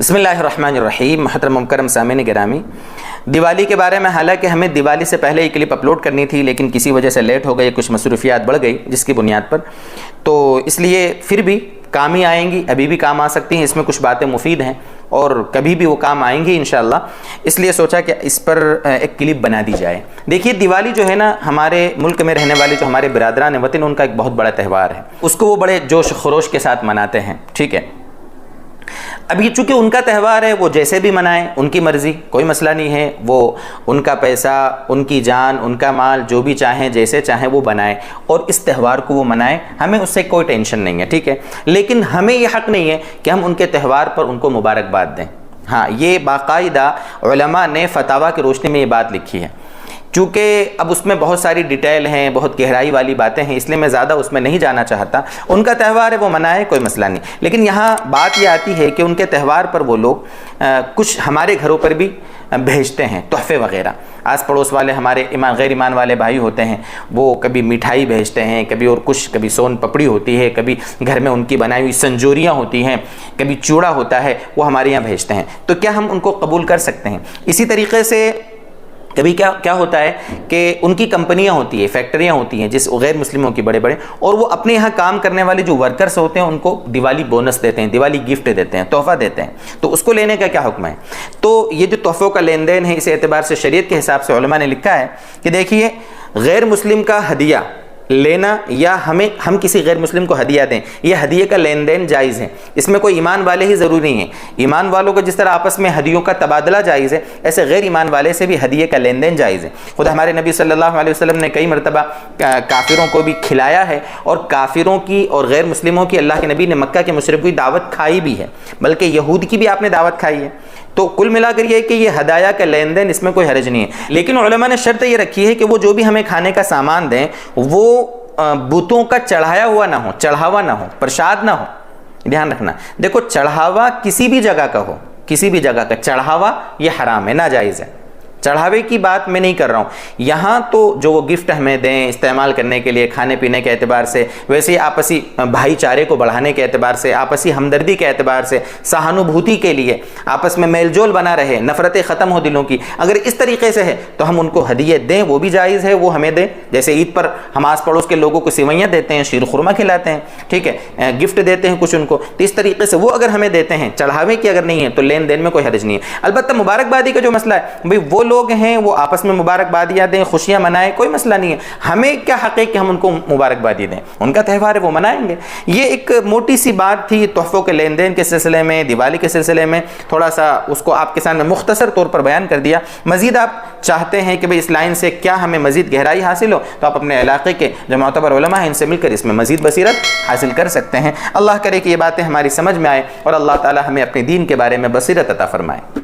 بسم اللہ الرحمن الرحیم۔ محترم مکرم سامعین گرامی، دیوالی کے بارے میں حالانکہ ہمیں دیوالی سے پہلے یہ کلپ اپلوڈ کرنی تھی، لیکن کسی وجہ سے لیٹ ہو گئی، کچھ مصروفیات بڑھ گئی جس کی بنیاد پر، تو اس لیے پھر بھی کام ہی آئیں گی، ابھی بھی کام آ سکتی ہیں، اس میں کچھ باتیں مفید ہیں اور کبھی بھی وہ کام آئیں گی انشاءاللہ، اس لیے سوچا کہ اس پر ایک کلپ بنا دی جائے۔ دیکھیے دیوالی جو ہے نا، ہمارے ملک میں رہنے والے جو ہمارے برادران وطن، ان کا ایک بہت بڑا تہوار ہے، اس کو وہ بڑے جوش و خروش کے ساتھ مناتے ہیں، ٹھیک ہے۔ اب یہ چونکہ ان کا تہوار ہے، وہ جیسے بھی منائیں، ان کی مرضی، کوئی مسئلہ نہیں ہے، وہ ان کا پیسہ، ان کی جان، ان کا مال، جو بھی چاہیں جیسے چاہیں وہ بنائیں اور اس تہوار کو وہ منائیں، ہمیں اس سے کوئی ٹینشن نہیں ہے، ٹھیک ہے۔ لیکن ہمیں یہ حق نہیں ہے کہ ہم ان کے تہوار پر ان کو مبارکباد دیں۔ ہاں، یہ باقاعدہ علماء نے فتاویٰ کی روشنی میں یہ بات لکھی ہے، چونکہ اب اس میں بہت ساری ڈیٹیل ہیں، بہت گہرائی والی باتیں ہیں، اس لیے میں زیادہ اس میں نہیں جانا چاہتا۔ ان کا تہوار ہے، وہ منائے، کوئی مسئلہ نہیں، لیکن یہاں بات یہ آتی ہے کہ ان کے تہوار پر وہ لوگ کچھ ہمارے گھروں پر بھی بھیجتے ہیں تحفے وغیرہ۔ آس پڑوس والے ہمارے غیر ایمان والے بھائی ہوتے ہیں، وہ کبھی مٹھائی بھیجتے ہیں، کبھی اور کچھ، کبھی سون پپڑی ہوتی ہے، کبھی گھر میں ان کی بنائی ہوئی سنجوریاں ہوتی ہیں، کبھی چوڑا ہوتا ہے، وہ ہمارے یہاں بھیجتے ہیں۔ تو کیا ہم ان کو قبول کر سکتے ہیں؟ اسی طریقے سے کبھی کیا ہوتا ہے کہ ان کی کمپنیاں ہوتی ہیں، فیکٹریاں ہوتی ہیں جس غیر مسلموں کی بڑے بڑے، اور وہ اپنے یہاں کام کرنے والے جو ورکرز ہوتے ہیں ان کو دیوالی بونس دیتے ہیں، دیوالی گفٹ دیتے ہیں، تحفہ دیتے ہیں، تو اس کو لینے کا کیا حکم ہے؟ تو یہ جو تحفوں کا لین دین ہے، اس اعتبار سے شریعت کے حساب سے علماء نے لکھا ہے کہ دیکھیے، غیر مسلم کا ہدیہ لینا یا ہم کسی غیر مسلم کو ہدیہ دیں، یہ ہدیے کا لین دین جائز ہے، اس میں کوئی ایمان والے ہی ضروری نہیں ہیں۔ ایمان والوں کو جس طرح آپس میں ہدیوں کا تبادلہ جائز ہے، ایسے غیر ایمان والے سے بھی ہدیے کا لین دین جائز ہے۔ خود ہمارے نبی صلی اللہ علیہ وسلم نے کئی مرتبہ کافروں کو بھی کھلایا ہے، اور کافروں کی اور غیر مسلموں کی اللہ کے نبی نے مکہ کے مشرکوں کی دعوت کھائی بھی ہے، بلکہ یہود کی بھی آپ نے دعوت کھائی ہے۔ تو کل ملا کر یہ ہے کہ یہ ہدایہ کا لین دین، اس میں کوئی حرج نہیں ہے، لیکن علماء نے شرط یہ رکھی ہے کہ وہ جو بھی ہمیں کھانے کا سامان دیں وہ بتوں کا چڑھایا ہوا نہ ہو، چڑھاوا نہ ہو، پرشاد نہ ہو۔ دھیان رکھنا، دیکھو چڑھاوا کسی بھی جگہ کا ہو، کسی بھی جگہ کا چڑھاوا یہ حرام ہے، ناجائز ہے۔ چڑھاوے کی بات میں نہیں کر رہا ہوں یہاں، تو جو وہ گفٹ ہمیں دیں استعمال کرنے کے لیے، کھانے پینے کے اعتبار سے، ویسے ہی آپسی بھائی چارے کو بڑھانے کے اعتبار سے، آپسی ہمدردی کے اعتبار سے، سہانوبھوتی کے لیے، آپس میں میل جول بنا رہے، نفرتیں ختم ہو دلوں کی، اگر اس طریقے سے ہے تو ہم ان کو ہدیے دیں، وہ بھی جائز ہے، وہ ہمیں دیں۔ جیسے عید پر ہم آس پڑوس کے لوگوں کو سوئیاں دیتے ہیں، شیر خورما کھلاتے ہیں، ٹھیک ہے، گفٹ دیتے ہیں کچھ ان کو، تو اس طریقے سے وہ اگر ہمیں دیتے ہیں، چڑھاوے کی اگر نہیں ہے تو لین دین میں کوئی حرج نہیں ہے۔ البتہ مبارکبادی کا جو مسئلہ ہے بھئی، وہ لوگ ہیں وہ آپس میں مبارکبادیاں دیں، خوشیاں منائیں، کوئی مسئلہ نہیں ہے، ہمیں کیا حق ہے کہ ہم ان کو مبارکبادی دیں؟ ان کا تہوار ہے، وہ منائیں گے۔ یہ ایک موٹی سی بات تھی تحفوں کے لین دین کے سلسلے میں، دیوالی کے سلسلے میں، تھوڑا سا اس کو آپ کے سامنے مختصر طور پر بیان کر دیا۔ مزید آپ چاہتے ہیں کہ بھئی اس لائن سے کیا ہمیں مزید گہرائی حاصل ہو، تو آپ اپنے علاقے کے جو معتبر علماء ہیں ان سے مل کر اس میں مزید بصیرت حاصل کر سکتے ہیں۔ اللہ کرے کہ یہ باتیں ہماری سمجھ میں آئے اور اللہ تعالی ہمیں اپنے دین کے بارے میں بصیرت عطا فرمائے۔